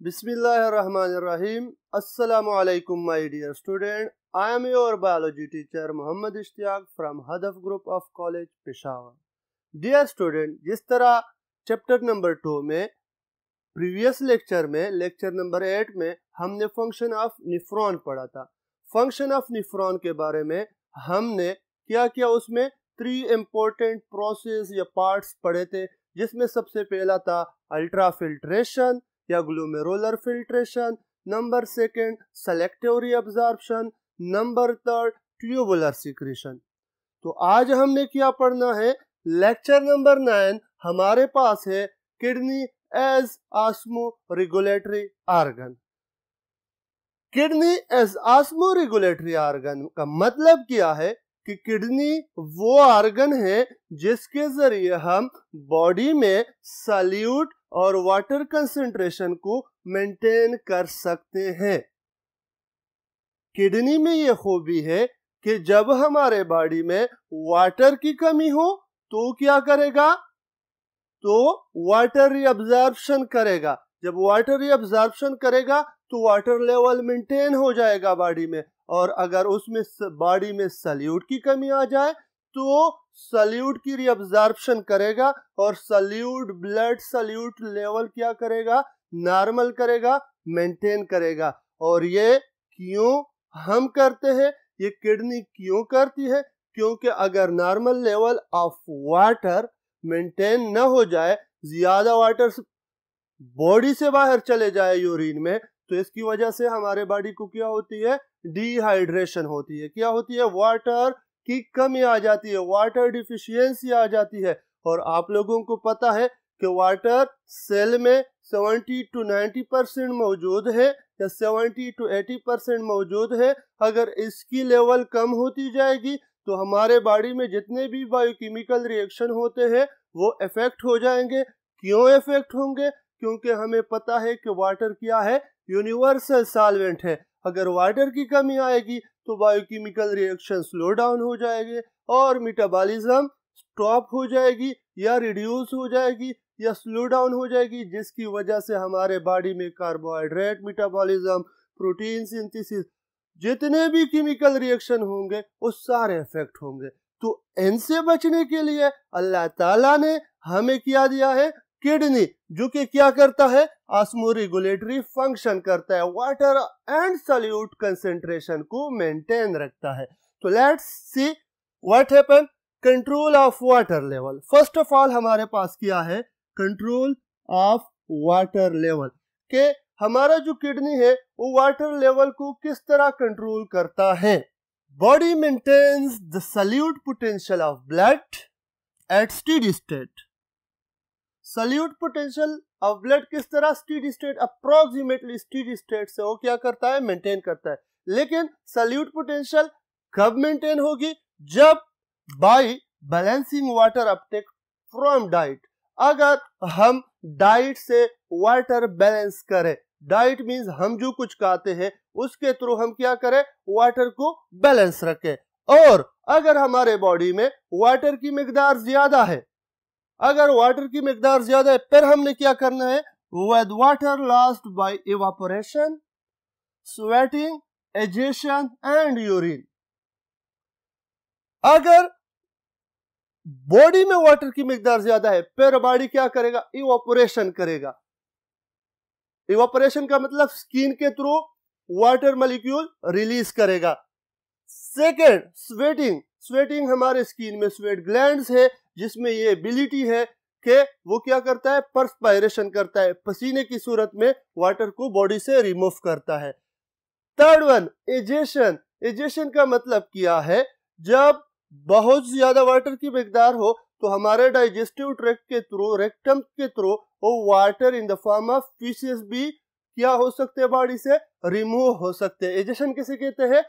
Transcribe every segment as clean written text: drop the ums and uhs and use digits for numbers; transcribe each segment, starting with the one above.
Bismillahirrahmanirrahim. Assalamu alaikum, my dear student. I am your biology teacher Muhammad Ishtiaq from Hadaf Group of College, Peshawar. Dear student, जिस तरह chapter number 2 में previous lecture में lecture number 8 में हमने function of निफ्रॉन पढ़ा था। Function of निफ्रॉन के बारे में हमने क्या किया, उसमें 3 इम्पोर्टेंट प्रोसेस या पार्ट्स पढ़े थे, जिसमें सबसे पहला था अल्ट्रा फिल्ट्रेशन या glomerular filtration, number 2 selective reabsorption, number 3 tubular secretion. तो आज हमने क्या पढ़ना है, लेक्चर नंबर 9 हमारे पास है kidney as osmoregulatory organ. Kidney as osmoregulatory organ का मतलब क्या है कि किडनी वो ऑर्गन है जिसके जरिए हम बॉडी में सॉल्यूट और वाटर कंसंट्रेशन को मेंटेन कर सकते हैं। किडनी में ये खूबी है कि जब हमारे बॉडी में वाटर की कमी हो तो क्या करेगा, तो वाटर रीअब्जॉर्प्शन करेगा। जब वाटर रीअब्जॉर्प्शन करेगा तो वाटर लेवल मेंटेन हो जाएगा बॉडी में, और अगर उसमें बॉडी में सॉल्यूट की कमी आ जाए तो सॉल्यूट की रीअब्जॉर्प्शन करेगा और सॉल्यूट ब्लड सॉल्यूट लेवल क्या करेगा, नॉर्मल करेगा, मेंटेन करेगा। और ये क्यों हम करते हैं, ये किडनी क्यों करती है, क्योंकि अगर normal level of water maintain न हो जाए, ज्यादा वाटर बॉडी से बाहर चले जाए यूरिन में, तो इसकी वजह से हमारे बॉडी को क्या होती है, डिहाइड्रेशन होती है। क्या होती है, वाटर की कमी आ जाती है, वाटर डिफिशियंसी आ जाती है। और आप लोगों को पता है कि वाटर सेल में 70 to 90% मौजूद है या 70 to 80% मौजूद है। अगर इसकी लेवल कम होती जाएगी तो हमारे बॉडी में जितने भी बायोकेमिकल रिएक्शन होते हैं वो इफेक्ट हो जाएंगे। क्यों इफेक्ट होंगे, क्योंकि हमें पता है कि वाटर क्या है, यूनिवर्सल सॉल्वेंट है। अगर वाटर की कमी आएगी तो बायोकेमिकल रिएक्शन स्लो डाउन हो जाएंगे और मेटाबॉलिज्म स्टॉप हो जाएगी या रिड्यूस हो जाएगी या स्लो डाउन हो जाएगी, जिसकी वजह से हमारे बॉडी में कार्बोहाइड्रेट मेटाबॉलिज्म, प्रोटीन सिंथेसिस, जितने भी केमिकल रिएक्शन होंगे वो सारे इफेक्ट होंगे। तो इनसे बचने के लिए अल्लाह ताला ने हमें क्या दिया है, किडनी, जो कि क्या करता है, ऑस्मो रेगुलेटरी फंक्शन करता है, वाटर एंड सॉल्यूट कंसंट्रेशन को मेंटेन रखता है। तो let's see what happen, control of water level. First of all हमारे पास क्या है, कंट्रोल ऑफ वाटर लेवल, के हमारा जो किडनी है वो वाटर लेवल को किस तरह कंट्रोल करता है। Body maintains the solute potential of blood at steady state. Solute potential of blood किस तरह, steady state, approximately steady state से वो क्या करता है, मेंटेन करता है। लेकिन सॉल्यूट पोटेंशियल कब मेंटेन होगी, जब by balancing water uptake from diet. अगर हम डाइट से वाटर बैलेंस करें, डाइट मींस हम जो कुछ खाते हैं उसके थ्रू हम क्या करें, वाटर को बैलेंस रखें। और अगर हमारे बॉडी में वाटर की मिकदार ज्यादा है, अगर वाटर की मिकदार ज्यादा है, फिर हमने क्या करना है, with water lost by evaporation, sweating, egestion and urine. अगर बॉडी में वाटर की मिकदार ज्यादा है, फिर बॉडी क्या करेगा, इवापोरेशन करेगा। इवापोरेशन का मतलब स्किन के थ्रू वाटर मॉलिक्यूल रिलीज करेगा। Second, sweating. स्वेटिंग, हमारे स्किन में स्वेट ग्लैंड्स है जिसमें ये एबिलिटी है कि वो क्या करता है, परस्पायरेशन करता है, पसीने की सूरत में वाटर को बॉडी से रिमूव करता है। Third one, एजेशन। एजेशन का मतलब क्या है, जब बहुत ज्यादा वाटर की मिकदार हो तो हमारे डाइजेस्टिव ट्रैक्ट के थ्रू, रेक्टम के थ्रू वो water in the form of faeces भी क्या हो सकते हैं, बॉडी से रिमूव हो सकते हैं। एजेशन किसे कहते हैं,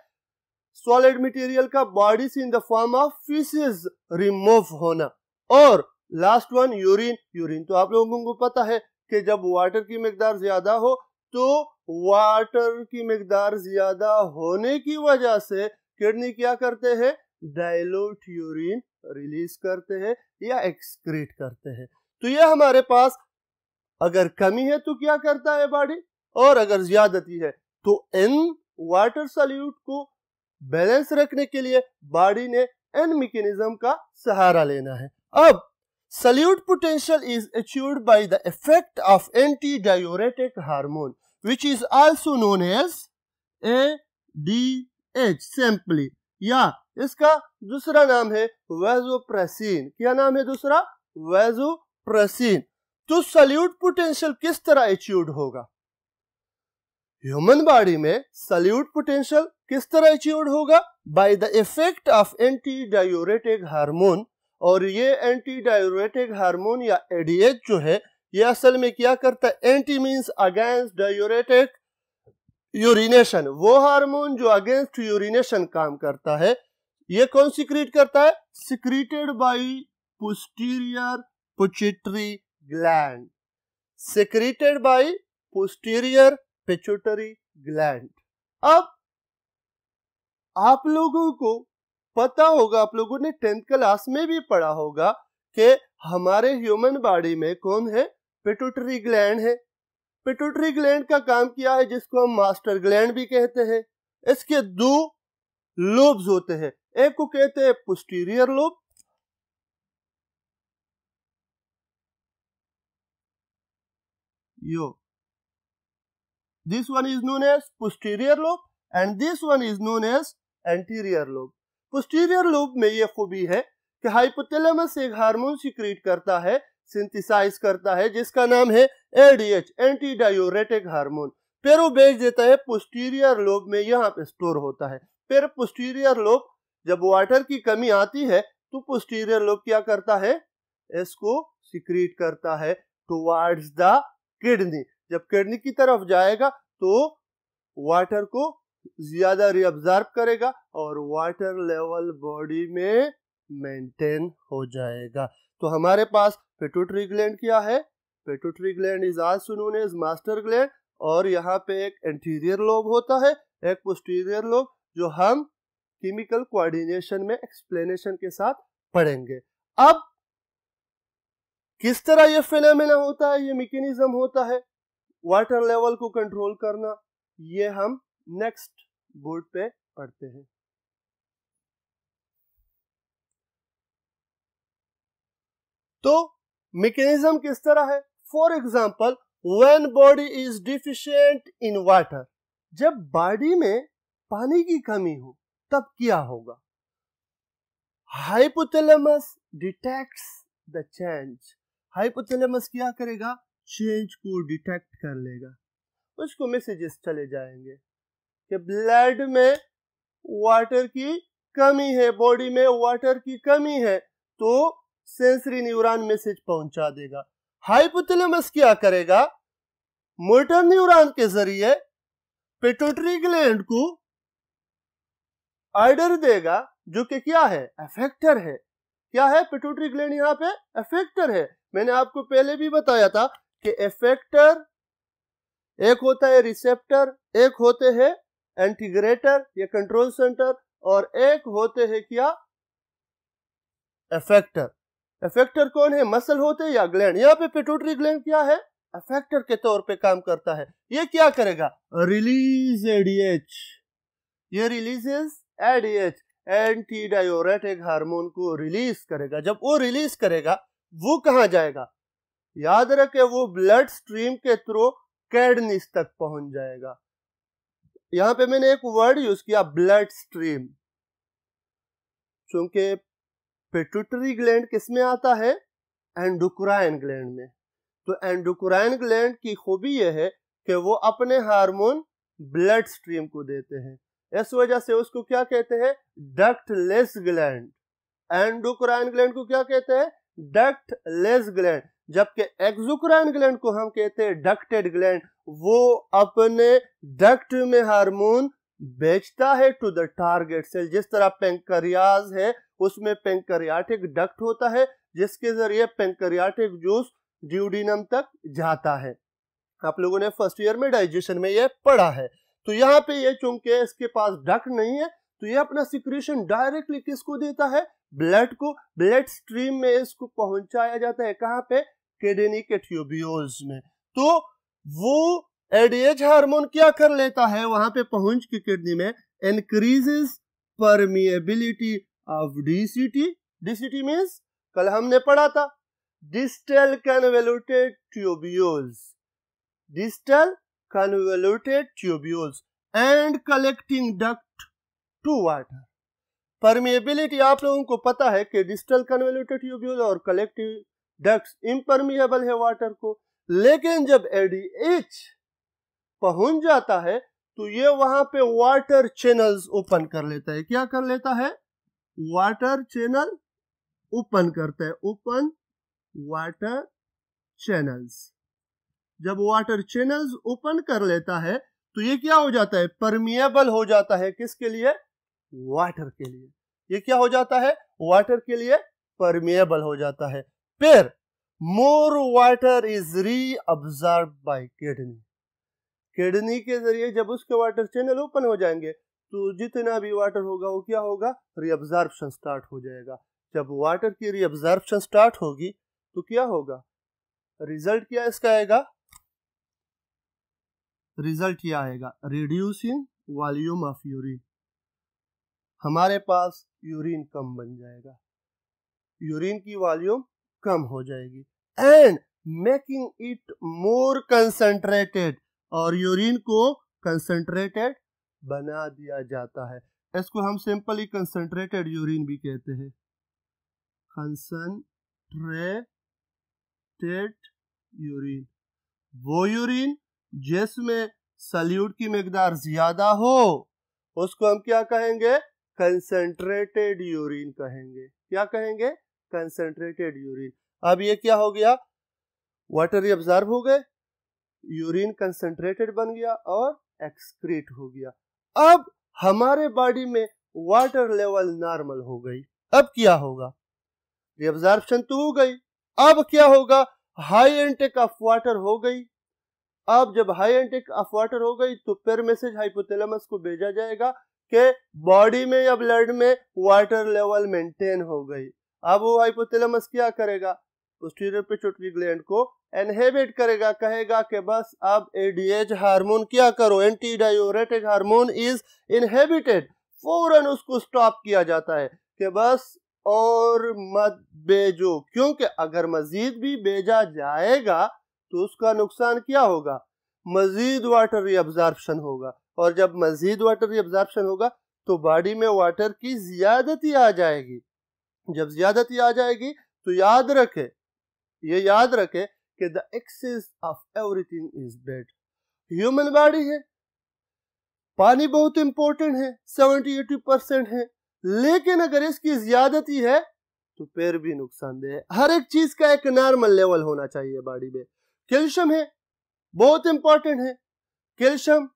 सॉलिड मटेरियल का बॉडी से in the form of faeces remove होना। और लास्ट वन, यूरिन। यूरिन तो आप लोगों को पता है कि जब वाटर की मिकदार ज्यादा हो तो वाटर की मिकदार ज्यादा होने की वजह से किडनी क्या करते हैं, डाइल्यूट यूरिन रिलीज करते हैं या एक्सक्रीट करते हैं। तो ये हमारे पास अगर कमी है तो क्या करता है बॉडी, और अगर ज्यादती है तो इन वाटर सॉल्यूट को बैलेंस रखने के लिए बॉडी ने एन मैकेनिज्म का सहारा लेना है। अब solute potential is achieved by the effect of anti diuretic hormone which is also known as ADH simply, या इसका दूसरा नाम है वैसोप्रेसिन। क्या नाम है दूसरा? वैसोप्रेसिन। तो सॉल्यूट पोटेंशियल किस तरह अचीव्ड होगा? ह्यूमन बॉडी में सॉल्यूट पोटेंशियल किस तरह अचीव्ड होगा? Bye the effect of anti diuretic hormone. और ये एंटी डायूरेटिक हार्मोन या ADH जो है ये असल में क्या करता है? Anti means against diuretic urination, वो हार्मोन जो अगेंस्ट यूरिनेशन काम करता है। ये कौन सिक्रीट करता है? Secreted by posterior pituitary gland, secreted by posterior pituitary gland. अब आप लोगों को पता होगा, आप लोगों ने 10th क्लास में भी पढ़ा होगा कि हमारे ह्यूमन बॉडी में कौन है? पिट्यूटरी ग्लैंड है। पिट्यूटरी ग्लैंड का काम क्या है? जिसको हम मास्टर ग्लैंड भी कहते हैं। इसके दो लोब्स होते हैं, एक को कहते हैं posterior lobe, yo this one is known as posterior lobe and this one is known as anterior lobe। posterior lobe में ये खूबी है कि हाइपोथैलेमस एक हार्मोन सिक्रीट करता है, सिंथेसाइज करता है, जिसका नाम है ADH एंटी डायूरेटिक हार्मोन। फिर वो भेज देता है पोस्टीरियर लोब में, यहाँ पे स्टोर होता है। फिर पोस्टीरियर लोब जब वाटर की कमी आती है तो पोस्टीरियर लोब क्या करता है? इसको सिक्रीट करता है टुवर्ड्स द किडनी। जब किडनी की तरफ जाएगा तो वाटर को ज्यादा रिअब्जॉर्ब करेगा और वाटर लेवल बॉडी में मेंटेन हो जाएगा। तो हमारे पास पिट्यूटरी ग्लैंड क्या है? Pituitary gland is also known as master gland, और यहाँ पे एक एंटीरियर लोब होता है, एक पोस्टीरियर लोब, जो हम केमिकल कोऑर्डिनेशन में एक्सप्लेनेशन के साथ पढ़ेंगे। अब किस तरह ये फिनोमेना होता है, ये मैकेनिज्म होता है वाटर लेवल को कंट्रोल करना, ये हम नेक्स्ट बोर्ड पे पढ़ते हैं। तो मैकेनिज्म किस तरह है? For example when body is deficient in water, जब बॉडी में पानी की कमी हो तब क्या होगा? Hypothalamus detects the change. Hypothalamus क्या करेगा? चेंज को डिटेक्ट कर लेगा, उसको मैसेजेस चले जाएंगे कि ब्लड में वाटर की कमी है, बॉडी में वाटर की कमी है, तो सेंसरी न्यूरॉन मैसेज पहुंचा देगा। हाइपोथैलेमस क्या करेगा? मोटर न्यूरॉन के जरिए पिट्यूटरी ग्लैंड को ऑर्डर देगा, जो कि क्या है? अफेक्टर है। क्या है? पिट्यूटरी ग्लैंड यहाँ पे अफेक्टर है। मैंने आपको पहले भी बताया था कि इफेक्टर एक होता है रिसेप्टर, एक होते हैं इंटीग्रेटर या कंट्रोल सेंटर, और एक होते हैं क्या? इफेक्टर। इफेक्टर कौन है? मसल होते हैं या ग्लैंड? यहाँ पे पिट्यूटरी ग्लैंड क्या है? इफेक्टर के तौर पे काम करता है। ये क्या करेगा? Release ADH। ये releases ADH anti diuretic hormone को रिलीज करेगा। जब वो रिलीज करेगा वो कहां जाएगा? याद रखे वो ब्लड स्ट्रीम के थ्रू किडनीज तक पहुंच जाएगा। यहां पे मैंने एक वर्ड यूज किया, ब्लड स्ट्रीम, क्योंकि पिट्यूटरी ग्लैंड किस में आता है? एंडोक्राइन ग्लैंड में। तो एंडोक्राइन ग्लैंड की खूबी यह है कि वो अपने हार्मोन ब्लड स्ट्रीम को देते हैं, इस वजह से उसको क्या कहते हैं? Ductless gland. एंडोक्राइन ग्लैंड को क्या कहते हैं? Ductless gland. जबकि एक्सोक्राइन ग्लैंड को हम कहते हैं डक्टेड ग्लैंड। वो अपने डक्ट में हार्मोन बेचता है टू द टारगेट सेल। जिस तरह पेंक्रियाज है उसमें पेंक्रियाटिक डक्ट होता है, जिसके जरिए पेंक्रियाटिक जूस ड्यूडिनम तक जाता है। आप लोगों ने फर्स्ट ईयर में डाइजेशन में ये पढ़ा है। तो यहाँ पे ये चूंकि इसके पास डक्ट नहीं है तो ये अपना सिक्रीशन डायरेक्टली किसको देता है? ब्लड को। ब्लड स्ट्रीम में इसको पहुंचाया जाता है कहाँ पे? किडनी के ट्यूब्यूल्स में। तो वो एडीएच हार्मोन क्या कर लेता है वहां पे पहुंच के किडनी में, increases permeability of DCT. DCT means कल हमने पढ़ा था distal convoluted tubules, distal convoluted tubules and collecting duct to water. Permeability आप लोगों को पता है कि डिस्टल कन्वोल्यूटेड ट्यूब्यूल और कलेक्टिव डक्ट्स इम्परमिएबल है वाटर को, लेकिन जब एडीएच पहुंच जाता है तो ये वहां पे वाटर चैनल्स ओपन कर लेता है। क्या कर लेता है? वाटर चैनल ओपन करता है, ओपन वाटर चैनल्स। जब वाटर चैनल्स ओपन कर लेता है तो ये क्या हो जाता है? परमिएबल हो जाता है। किसके लिए? वाटर के लिए। ये क्या हो जाता है? वाटर के लिए परमिएबल हो जाता है। फिर more water is reabsorb bye kidney. Kidney के जरिए जब उसके वाटर चैनल ओपन हो जाएंगे तो जितना भी वाटर होगा वो क्या होगा? रीअब्सॉर्प्शन स्टार्ट हो जाएगा। जब वाटर की रीअब्सॉर्प्शन स्टार्ट होगी तो क्या होगा? रिजल्ट क्या इसका आएगा? रिजल्ट क्या आएगा? Reducing volume of urine. हमारे पास यूरिन कम बन जाएगा, यूरिन की वॉल्यूम कम हो जाएगी। And making it more concentrated, और यूरिन को कंसंट्रेटेड बना दिया जाता है। इसको हम सिंपली कंसंट्रेटेड यूरिन भी कहते हैं, कंसंट्रेटेड यूरिन। वो यूरिन जिसमें सल्यूट की मिकदार ज्यादा हो उसको हम क्या कहेंगे? कंसंट्रेटेड यूरिन कहेंगे। क्या कहेंगे? Concentrated urine. अब ये क्या हो गया? वाटर रिअब्सॉर्ब हो गए, यूरिन कंसंट्रेटेड बन गया और एक्सक्रीट हो गया। अब हमारे बॉडी में वाटर लेवल नॉर्मल हो गई। अब क्या होगा? रिअब्सॉर्प्शन तो हो गई, अब क्या होगा? हाई इनटेक ऑफ वाटर हो गई। अब जब हाई इनटेक ऑफ वाटर हो गई तो फिर मैसेज हाइपोथैलेमस को भेजा जाएगा कि बॉडी में या ब्लड में वाटर लेवल मेंटेन हो गई। अब वो हाइपोथैलेमस क्या करेगा? पोस्टीरियर पिट्यूटरी ग्लैंड को इनहिबिट करेगा, कहेगा कि बस अब एडीएच हार्मोन क्या करो, anti diuretic hormone is inhibited. फौरन उसको स्टॉप किया जाता है कि बस और मत भेजो, क्योंकि अगर मजीद भी भेजा जाएगा तो उसका नुकसान क्या होगा? मजीद वाटर रिअब्सॉर्प्शन होगा, और जब मजीद वाटर रिअब्सॉर्प्शन होगा तो बॉडी में वाटर की ज्यादती आ जाएगी। जब ज्यादती आ जाएगी तो याद रखे कि the excess of everything is bad. Human body है, पानी बहुत इंपॉर्टेंट है, 70-80% है, लेकिन अगर इसकी ज्यादती है तो फिर भी नुकसानदेह है। हर एक चीज का एक नॉर्मल लेवल होना चाहिए बॉडी में। कैल्शियम है, बहुत इंपॉर्टेंट है। कैल्शियम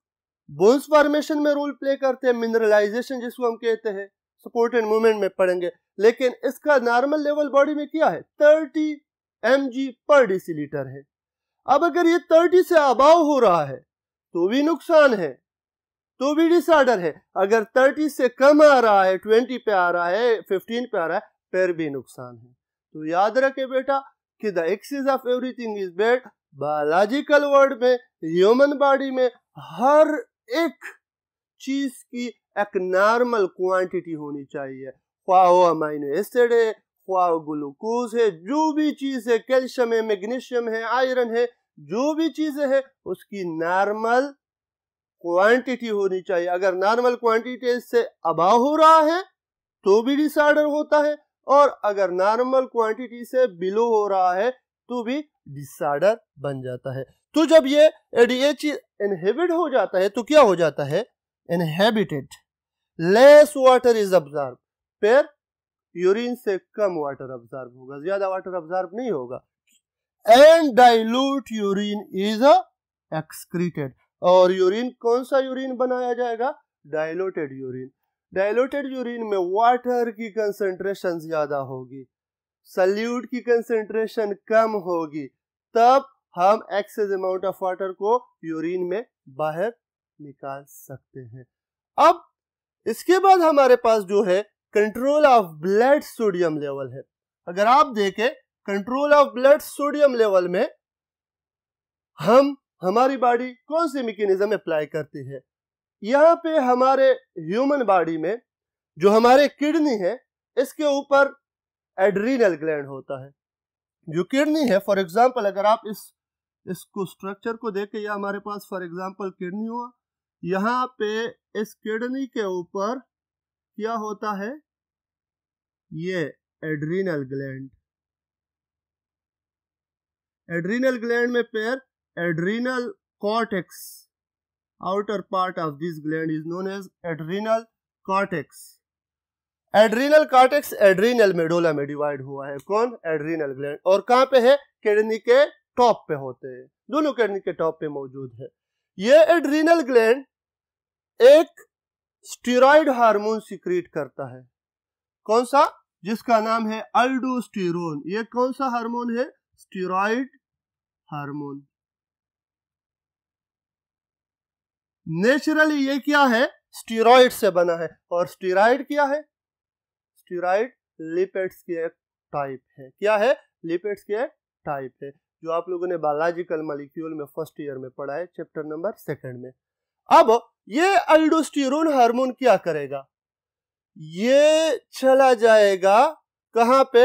बोन्स फॉर्मेशन में रोल प्ले करते हैं, मिनरलाइजेशन जिसको हम कहते हैं, सपोर्ट एंड मूवमेंट में पढ़ेंगे। लेकिन इसका नॉर्मल लेवल बॉडी में क्या है? 30 mg पर डेसीलीटर है। अब अगर ये 30 से अबाव हो रहा है तो भी नुकसान है, तो भी डिसऑर्डर है। अगर 30 से कम आ रहा है, 20 पे आ रहा है, 15 पे आ रहा है, फिर भी नुकसान है। तो याद रखे बेटा कि the excess of everything is bad. Biological word में, ह्यूमन बॉडी में हर एक चीज की एक नॉर्मल क्वांटिटी होनी चाहिए, ख्वाह वो अमाइनो एसिड है, ख्वाह ग्लूकोज है, जो भी चीज है, कैल्शियम है, मैग्नीशियम है, आयरन है, जो भी चीजें है उसकी नॉर्मल क्वांटिटी होनी चाहिए। अगर नॉर्मल क्वांटिटी से अबाव हो रहा है तो भी डिसऑर्डर होता है, और अगर नॉर्मल क्वांटिटी से बिलो हो रहा है तो भी डिसऑर्डर बन जाता है। तो जब ये एडीएच इनहिबिट हो जाता है तो क्या हो जाता है? Inhibited, less water is absorb. फिर यूरिन से कम वाटर अब्सॉर्ब होगा, ज्यादा वाटर अब्सॉर्ब नहीं होगा। And dilute urine is excreted. और यूरिन, कौन सा यूरिन बनाया जाएगा? Diluted urine. डाइल्यूटेड यूरिन में वाटर की कंसंट्रेशन ज्यादा होगी, सल्यूट की कंसंट्रेशन कम होगी, तब हम एक्सेस अमाउंट ऑफ वाटर को यूरिन में बाहर निकाल सकते हैं। अब इसके बाद हमारे पास जो है control of blood sodium level है। अगर आप देखें control of blood sodium level में हम हमारी बॉडी कौन सी मैकेनिज्म अप्लाई करती है। यहाँ पे हमारे ह्यूमन बॉडी में जो हमारे किडनी है इसके ऊपर एड्रीनल ग्लैंड होता है। जो किडनी है, फॉर एग्जांपल अगर आप इसको स्ट्रक्चर को देखें, या हमारे पास फॉर एग्जांपल किडनी हुआ, यहाँ पे इस किडनी के ऊपर क्या होता है, ये एड्रीनल ग्लैंड। एड्रीनल ग्लैंड में पैर adrenal cortex, outer part of this gland is known as adrenal cortex. Adrenal cortex adrenal medulla में डिवाइड हुआ है। कौन? Adrenal gland. और कहां पे है? किडनी के टॉप पे होते हैं, दोनों किडनी के टॉप पे मौजूद है। ये एड्रीनल ग्लैंड एक स्टेरॉइड हार्मोन सिक्रीट करता है। कौन सा? जिसका नाम है अल्डोस्टेरोन। ये कौन सा हार्मोन है? Steroid hormone. नेचुरली ये क्या है? स्टेरॉइड से बना है। और स्टेरॉइड क्या है? स्टेरॉइड लिपिड्स की एक टाइप है। क्या है? लिपिड्स की एक टाइप है, जो आप लोगों ने बायोलॉजिकल मॉलिक्यूल में फर्स्ट ईयर में पढ़ा है, चैप्टर नंबर 2 में। अब ये अल्डोस्टेरोन हार्मोन क्या करेगा? ये चला जाएगा कहां पे?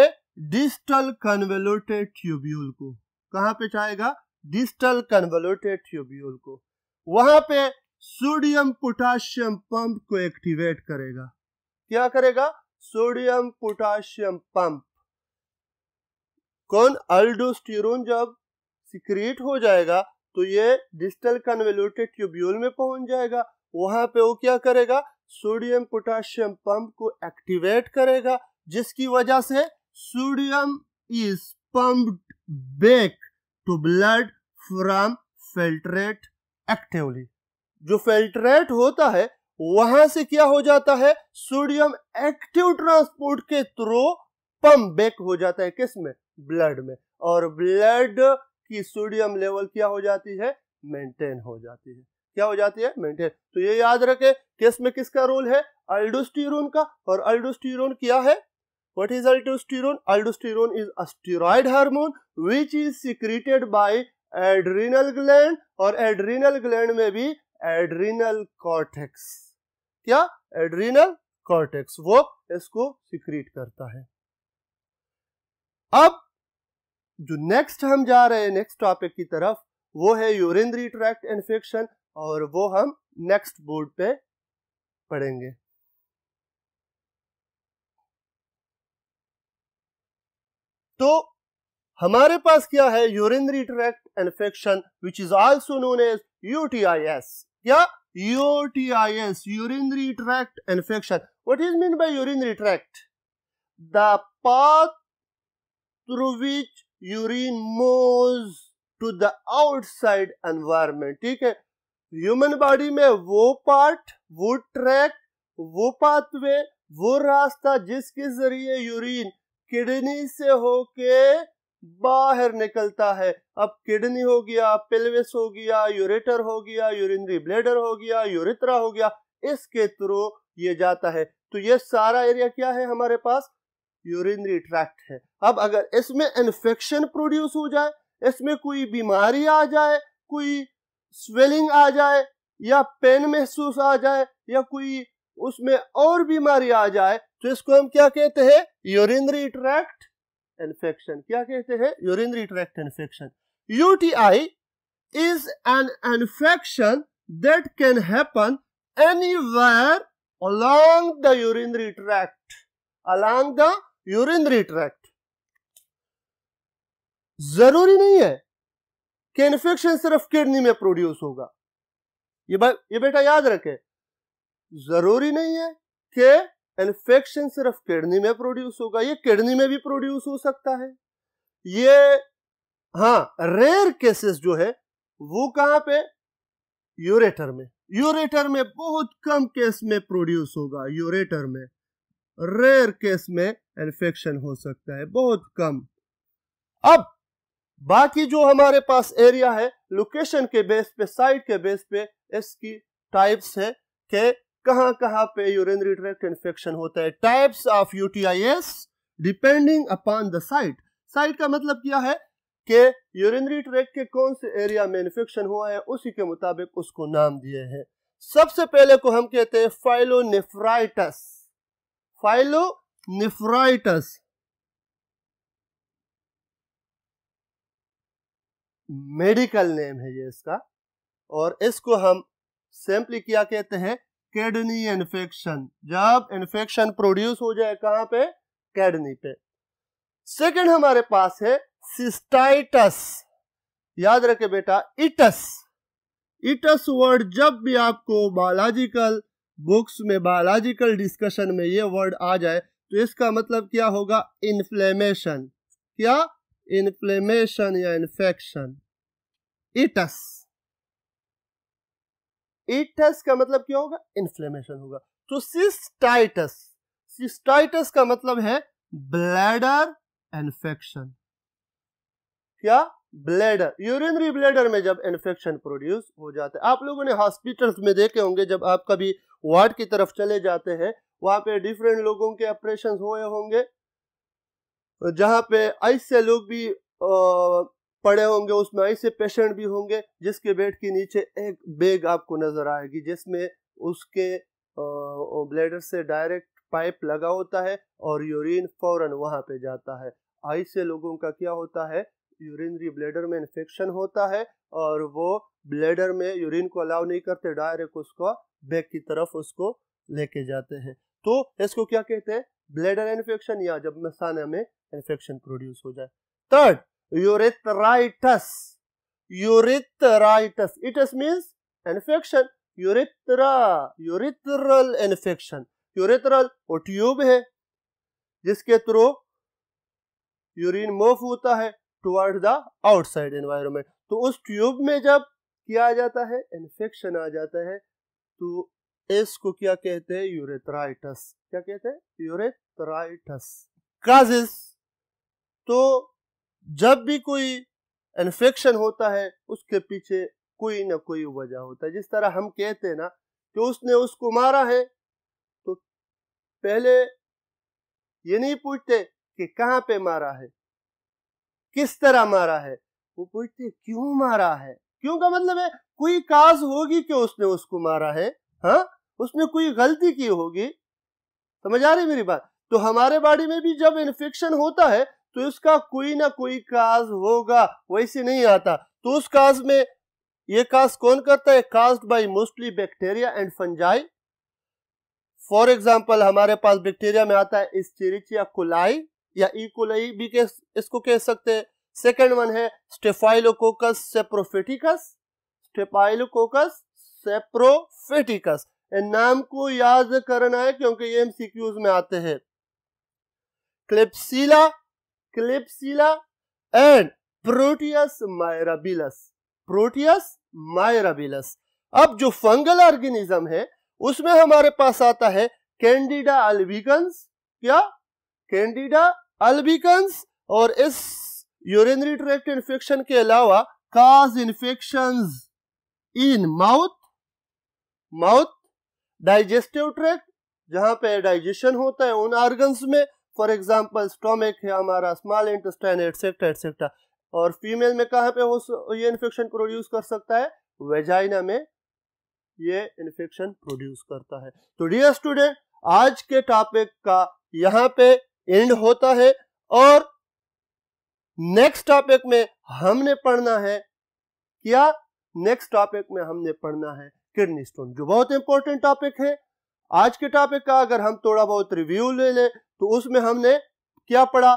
डिस्टल कन्वोल्यूटेड ट्यूब्यूल को। कहां पे जाएगा? डिस्टल कन्वोल्यूटेड ट्यूब्यूल को। वहां पे सोडियम पोटाशियम पंप को एक्टिवेट करेगा। क्या करेगा? Sodium potassium pump. कौन? अल्डोस्टेरोन जब सिक्रीट हो जाएगा तो ये डिस्टल कन्वोल्यूटेड ट्यूब्यूल में पहुंच जाएगा। वहां पे वो क्या करेगा? सोडियम पोटाशियम पंप को एक्टिवेट करेगा, जिसकी वजह से sodium is pumped back to blood from filtrate actively. जो फिल्ट्रेट होता है वहां से क्या हो जाता है? सोडियम एक्टिव ट्रांसपोर्ट के थ्रू पंप बैक हो जाता है। किसमें? ब्लड में। और ब्लड की सोडियम लेवल क्या हो जाती है? मेंटेन हो जाती है। क्या हो जाती है? मेंटेन। तो ये याद रखे केस में किसका रोल है? अल्डोस्टेरोन का। और अल्डोस्टेरोन क्या है? What is अल्डोस्टेरोन? अल्डोस्टेरोन is a steroid hormone which is secreted by adrenal gland. और एड्रीनल ग्लैंड में भी एड्रीनल कॉर्टेक्स। क्या? एड्रीनल कॉर्टेक्स, वो इसको सिक्रीट करता है। अब जो नेक्स्ट हम जा रहे हैं नेक्स्ट टॉपिक की तरफ, वो है यूरिनरी ट्रैक्ट इन्फेक्शन, और वो हम नेक्स्ट बोर्ड पे पढ़ेंगे। तो हमारे पास क्या है? Urinary tract infection which is also known as UTIS। क्या? UTIS, urinary tract infection. What is mean by urinary tract? The path through which urine moves to the outside environment। ठीक है, ह्यूमन बॉडी में वो part, वो track, वो pathway, वो रास्ता जिसके जरिए यूरिन किडनी से होके बाहर निकलता है। अब किडनी हो गया, पेल्विस हो गया, यूरेटर हो गया, यूरिनरी ब्लैडर हो गया, यूरेथ्रा हो गया, इसके थ्रू ये जाता है। तो ये सारा एरिया क्या है? हमारे पास यूरिनरी ट्रैक्ट है। अब अगर इसमें इन्फेक्शन प्रोड्यूस हो जाए, इसमें कोई बीमारी आ जाए, कोई स्वेलिंग आ जाए, या पेन महसूस आ जाए, या कोई उसमें और बीमारी आ जाए, तो इसको हम क्या कहते हैं? Urinary tract infection. क्या कहते हैं? Urinary tract infection. UTI is an infection that can happen anywhere along the urinary tract। along the urinary tract। जरूरी नहीं है कि इन्फेक्शन सिर्फ किडनी में प्रोड्यूस होगा। ये बेटा याद रखे, जरूरी नहीं है कि इन्फेक्शन सिर्फ किडनी में प्रोड्यूस होगा, ये किडनी में भी प्रोड्यूस हो सकता है। ये हाँ, रेयर केसेस जो है वो कहां पे? यूरेटर में। यूरेटर में बहुत कम केस में प्रोड्यूस होगा। यूरेटर में रेयर केस में इन्फेक्शन हो सकता है, बहुत कम। अब बाकी जो हमारे पास एरिया है, लोकेशन के बेस पे, साइट के बेस पे इसकी टाइप्स है कि कहां कहां पे यूरिनरी ट्रैक्ट इन्फेक्शन होता है। Types of UTIS depending upon the site. Site का मतलब क्या है कि यूरिनरी ट्रैक्ट के कौन से एरिया में इन्फेक्शन हुआ है, उसी के मुताबिक उसको नाम दिए हैं। सबसे पहले को हम कहते हैं फाइलोनेफ्राइटिस। फाइलोनेफ्राइटिस मेडिकल नेम है ये इसका, और इसको हम सिंपली क्या कहते हैं, किडनी इन्फेक्शन। जब इन्फेक्शन प्रोड्यूस हो जाए कहां पे, किडनी पे। सेकंड हमारे पास है सिस्टाइटिस। याद रखे बेटा, इटस वर्ड जब भी आपको बायोलॉजिकल बुक्स में, बायोलॉजिकल डिस्कशन में ये वर्ड आ जाए तो इसका मतलब क्या होगा, इन्फ्लेमेशन। क्या, इन्फ्लेमेशन या इन्फेक्शन। इटस का मतलब क्या होगा, इन्फ्लेमेशन होगा। तो सिस्टाइटिस का मतलब है ब्लैडर इन्फेक्शन। क्या, ब्लैडर, यूरिनरी ब्लैडर में जब इन्फेक्शन प्रोड्यूस हो जाता है। आप लोगों ने हॉस्पिटल्स में देखे होंगे, जब आप कभी वार्ड की तरफ चले जाते हैं, वहां पे डिफरेंट लोगों के ऑपरेशन हुए होंगे, जहां पे ऐसे लोग भी पड़े होंगे, उसमें ऐसे पेशेंट भी होंगे जिसके बेड के नीचे एक बैग आपको नजर आएगी, जिसमें उसके ब्लैडर से डायरेक्ट पाइप लगा होता है और यूरिन फौरन वहां पे जाता है। ऐसे लोगों का क्या होता है, यूरिनरी ब्लैडर में इन्फेक्शन होता है और वो ब्लैडर में यूरिन को अलाउ नहीं करते, डायरेक्ट उसको बैक की तरफ उसको लेके जाते हैं। तो इसको क्या कहते हैं, ब्लैडर इन्फेक्शन, या जब मसाना में इन्फेक्शन प्रोड्यूस हो जाए। Third, urethritis. Its means infection. Urethral infection. Urethral वो ट्यूब है जिसके थ्रू यूरिन मूव होता है टुवर्ड द आउटसाइड एनवायरनमेंट। तो उस ट्यूब में जब क्या आ जाता है, इन्फेक्शन आ जाता है, तो इसको क्या कहते हैं, यूरेथ्राइटिस। क्या कहते हैं, यूरेथ्राइटिस। काजेस, तो जब भी कोई इन्फेक्शन होता है उसके पीछे कोई ना कोई वजह होता है। जिस तरह हम कहते हैं ना कि उसने उसको मारा है, तो पहले ये नहीं पूछते कि कहां पे मारा है, किस तरह मारा है, वो पूछते क्यों मारा है। क्यों का मतलब है कोई काज होगी कि उसने उसको मारा है, हाँ, उसने कोई गलती की होगी। समझ आ रही मेरी बात। तो हमारे बॉडी में भी जब इन्फेक्शन होता है तो इसका कोई ना कोई काज होगा, वैसे नहीं आता। तो उस काज में ये काज कौन करता है, caused by mostly bacteria and fungi. For example हमारे पास बैक्टीरिया में आता है एस्चेरिचिया कोलाई या ई कोलाई भी इसको कह सकते हैं। सेकंड वन है स्टेफाइलोकोकस सेप्रोफिटिकस। नाम को याद करना है क्योंकि ये एमसीक्यूज में आते हैं। क्लिप्सिला एंड प्रोटियस मायराबिलस। अब जो फंगल ऑर्गेनिज्म है उसमें हमारे पास आता है कैंडिडा अल्बिकन्स। क्या, कैंडिडा अल्बिकन्स। और इस यूरिनरी ट्रैक्ट इन्फेक्शन के अलावा cause infections in mouth, digestive tract, जहां पे डाइजेशन होता है उन ऑर्गन्स में, फॉर एग्जांपल स्टोमक है हमारा, स्मॉल इंटेस्टाइन एटसेट्रा एटसेट्रा। और फीमेल में कहां पे ये इन्फेक्शन प्रोड्यूस कर सकता है, वेजाइना में ये इन्फेक्शन प्रोड्यूस करता है। तो डियर स्टूडेंट, आज के टॉपिक का यहां पे एंड होता है और नेक्स्ट टॉपिक में हमने पढ़ना है क्या, नेक्स्ट टॉपिक में हमने पढ़ना है किडनी स्टोन, जो बहुत इंपॉर्टेंट टॉपिक है। आज के टॉपिक का अगर हम थोड़ा बहुत रिव्यू ले ले तो उसमें हमने क्या पढ़ा,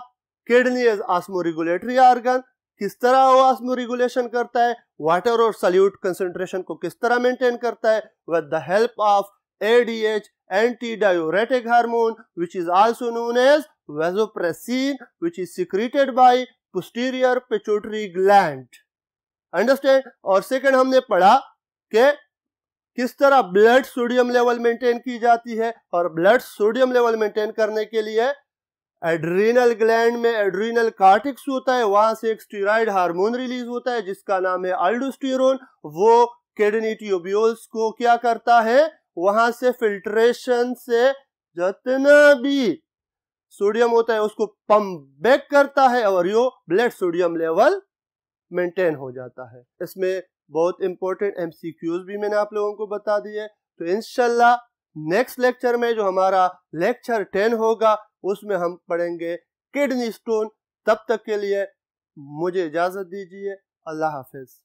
किडनी एज ऑस्मोरेगुलेटरी ऑर्गन, किस तरह वो ऑस्मो रेगुलेशन करता है, वाटर और सॉल्यूट कंसंट्रेशन को किस तरह मेंटेन करता है, with the help of ADH anti diuretic hormone which is also known as vasopressin, which is secreted by posterior pituitary gland. Understand. और सेकंड हमने पढ़ा कि किस तरह ब्लड सोडियम लेवल मेंटेन की जाती है, और ब्लड सोडियम लेवल मेंटेन करने के लिए एड्रीनल ग्लैंड में एड्रीनल कार्टेक्स होता है, वहां से एक स्टेरॉइड हार्मोन रिलीज होता है जिसका नाम है अल्डोस्टेरोन। वो किडनी ट्यूब्यूल्स को क्या करता है, वहां से फिल्ट्रेशन से जितना भी सोडियम होता है उसको पंप बैक करता है और यो ब्लड सोडियम लेवल मेंटेन हो जाता है। इसमें बहुत इंपॉर्टेंट MCQs भी मैंने आप लोगों को बता दिए। तो इंशाल्लाह नेक्स्ट लेक्चर में जो हमारा लेक्चर 10 होगा उसमें हम पढ़ेंगे किडनी स्टोन। तब तक के लिए मुझे इजाज़त दीजिए। अल्लाह हाफिज़।